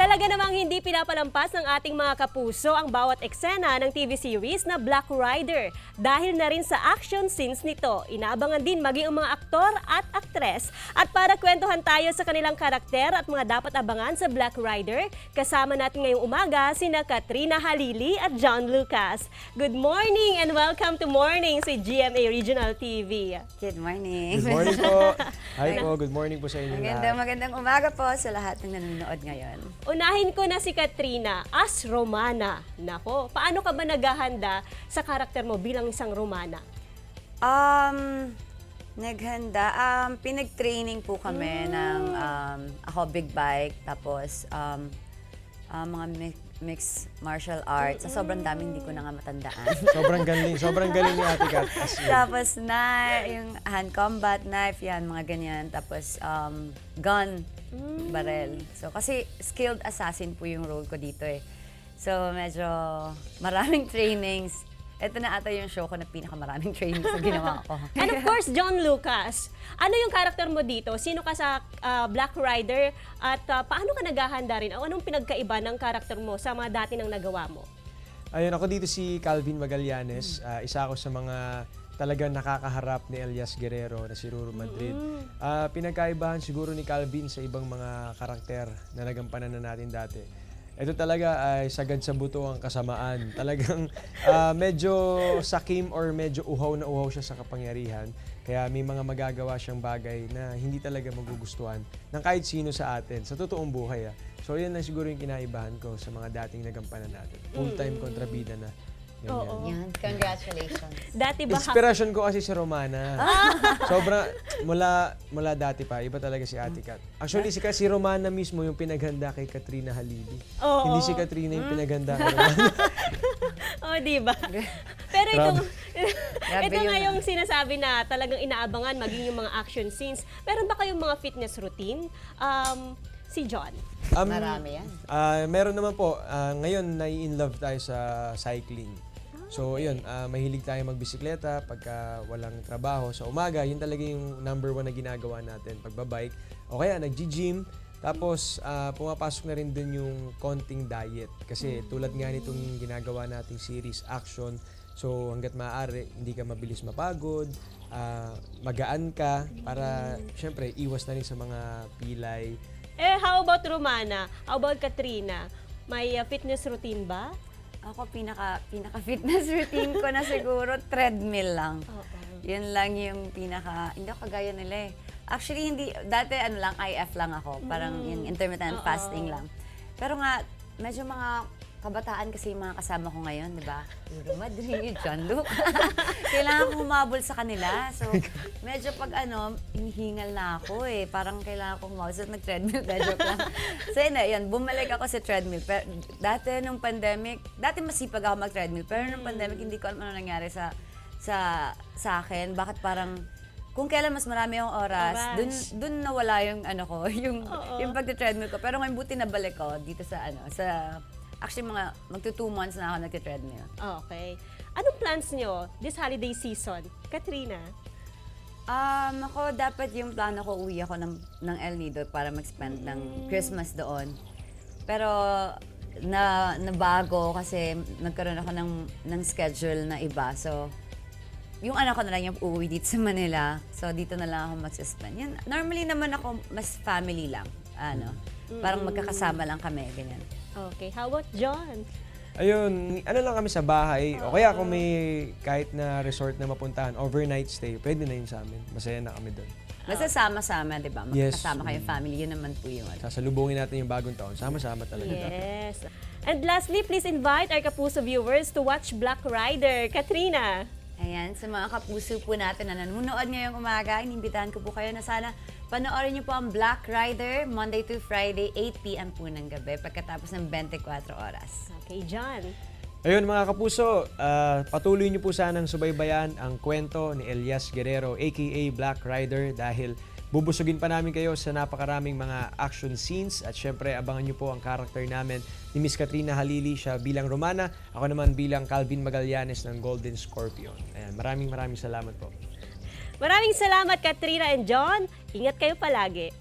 Talaga namang hindi pinapalampas ng ating mga kapuso ang bawat eksena ng TV series na Black Rider. Dahil na rin sa action scenes nito, inaabangan din maging ang mga aktor at aktres. At para kwentuhan tayo sa kanilang karakter at mga dapat abangan sa Black Rider, kasama natin ngayong umaga sina Katrina Halili at John Lucas. Good morning and welcome to Morning sa GMA Regional TV. Good morning. Good morning po. Hi po, good morning po sa inyo lahat. Magandang umaga po sa lahat ng nanonood ngayon. Unahin ko na si Katrina as Romana. Nako, paano ka ba naghahanda sa karakter mo bilang isang Romana? Naghanda. Pinag-training po kami ng ako big bike, tapos mga mixed martial arts. Sa sobrang dami hindi ko na nga matandaan. Sobrang galing ni Ate Kat. Tapos yung hand combat, knife, yan, mga ganyan. Tapos gun, barrel. So kasi skilled assassin po yung role ko dito eh. So medyo maraming trainings. Ito na ata yung show ko na pinakamaraming trainings na ginawa ko. And of course, John Lucas, ano yung karakter mo dito? Sino ka sa Black Rider at paano ka naghahanda rin? O anong pinagkaiba ng karakter mo sa mga dati nang nagawa mo? Ayun, ako dito si Calvin Magallanes. Isa ako sa mga talagang nakakaharap ni Elias Guerrero na si Ruru Madrid. Pinagkaibahan siguro ni Calvin sa ibang mga karakter na nagampanan na natin dati. Ito talaga ay sagad sa buto ang kasamaan. Talagang medyo sakim or medyo uhaw na uhaw siya sa kapangyarihan. Kaya may mga magagawa siyang bagay na hindi talaga magugustuhan ng kahit sino sa atin, sa totoong buhay. So yan lang siguro yung kinaibahan ko sa mga dating nagampanan natin. Full-time kontrabida na. Oo. Yan, congratulations. Dati ba? Inspirasyon ko kasi si Romana. Sobra, mula dati pa, iba talaga si Ate Kat. Actually, si Romana mismo yung pinaghanda kay Katrina Halili. Oo. Hindi si Katrina yung pinaghanda kay Romana. Oh, di ba? Pero Grabe ito nga yun, yung sinasabi na talagang inaabangan maging yung mga action scenes. Meron ba kayong mga fitness routine? Si John. Marami yan. Meron naman po. Ngayon, nai-in-love tayo sa cycling. So, yun, mahilig tayo magbisikleta pagka walang trabaho. Sa umaga, yun talaga yung number 1 na ginagawa natin, pagbabike. O kaya, nag-gym. Tapos, pumapasok na rin dun yung konting diet. Kasi tulad nga nitong ginagawa nating series, action. So, hanggat maaari, hindi ka mabilis mapagod, magaan ka, para, syempre, iwas na rin sa mga pilay. How about Romana? How about Katrina? May fitness routine ba? Ako, pinaka-fitness routine ko na siguro, treadmill lang. Yun lang yung hindi ako kagaya nila eh. Actually, dati IF lang ako. Parang yung intermittent fasting lang. Pero nga, medyo mga kabataan kasi yung mga kasama ko ngayon, di ba? Ruru Madrid, John Lucas. Kailangan kong humabol sa kanila. So, medyo pag hinihingal na ako eh. Parang kailangan kong humabol. So, nag-treadmill, joke lang. So, yun, bumalik ako sa treadmill. Pero, dati nung pandemic, masipag ako mag-treadmill. Pero nung pandemic, hindi ko alam ano nangyari sa akin. Bakit parang, kung kailan mas marami yung oras, dun nawala yung yung pag-treadmill ko. Pero ngayon buti nabalik ko dito sa actually, magto 2 months na ako nagte-treadmill. Okay. Anong plans nyo this holiday season? Katrina? Ako, dapat yung plano ko, uwi ako ng El Nido para mag-spend ng Christmas doon. Pero, nabago kasi nagkaroon ako ng schedule na iba. So, yung anak ko na lang yung uuwi dito sa Manila. So, dito na lang ako mag-spend. Yan, normally naman ako mas family lang. Parang magkakasama lang kami, ganyan. Okay. How about John? Ayun, lang kami sa bahay. O kaya kung may kahit na resort na mapuntahan, overnight stay, pwede na yun sa amin. Masaya na kami doon. Basta sama-sama, di ba? Yes. Magkasama kayo family, yun naman po yung Sasalubungin natin yung bagong taon. Sama-sama talaga. Yes. And lastly, please invite our Kapuso viewers to watch Black Rider. Katrina? Ayan, sa mga kapuso po natin na nanonood ngayong umaga, inimbitahan ko po kayo na sana panoorin niyo po ang Black Rider, Monday to Friday, 8 p.m. po ng gabi, pagkatapos ng 24 oras. Okay, John. Ayun mga kapuso, patuloy niyo po sanang subaybayan ang kwento ni Elias Guerrero aka Black Rider dahil bubusugin pa namin kayo sa napakaraming mga action scenes at syempre abangan niyo po ang karakter namin ni Miss Katrina Halili, siya bilang Romana, ako naman bilang Calvin Magallanes ng Golden Scorpion. Ayan, maraming salamat po. Maraming salamat Katrina and John. Ingat kayo palagi.